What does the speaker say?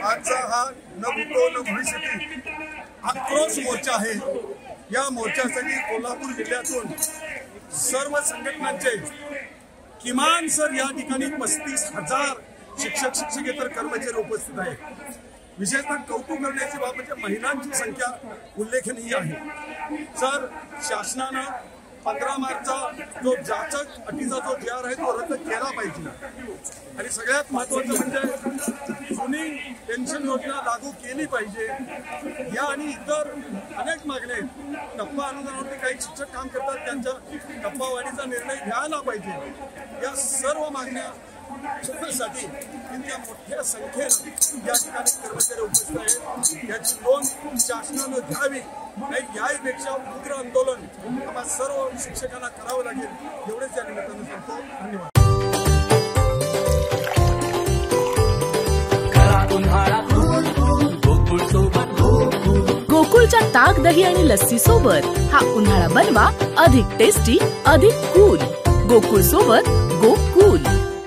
आजचा हा न भूतो न भविष्यती आक्रोश मोर्चा आहे। या मोर्चासाठी कोल्हापूर जिल्ह्यातून सर्व संघटनांचे किमान सर या ठिकाणी 35,000 शिक्षक शिक्षकेतर कर्मचारी उपस्थित आहेत। विशेषतः कौतुक करण्याची बाब म्हणजे महिलांची संख्या उल्लेखनीय आहे। सर शासनानं 15 मार्चचा जो जाचक अटीचा जो जी आर आहे तो रद्द केला पाहिजे आणि सगळ्यात महत्त्वाचं म्हणजे जुनी पेन्शन योजना लागू केली पाहिजे। या आणि इतर अनेक मागण्या आहेत। टप्पा अनुदानावरती काही शिक्षक काम करतात त्यांच्या टप्पा वाढीचा निर्णय घ्यायला पाहिजे। या सर्व मागण्या साठी इतक्या मोठ्या संख्येने या ठिकाणी कर्मचारी उपस्थित आहेत। याची नोंद शासनानं घ्यावी, नाही यापेक्षा उग्र आंदोलन आम्हा सर्व शिक्षकांना करावं लागेल एवढेच या निमित्तानं सांगतो। धन्यवाद। गोकुळच्या ताक दही आणि लस्सी सोबत हा उन्हाळा बनवा अधिक टेस्टी, अधिक कूल। गोकुळ सोबत गोकुळ।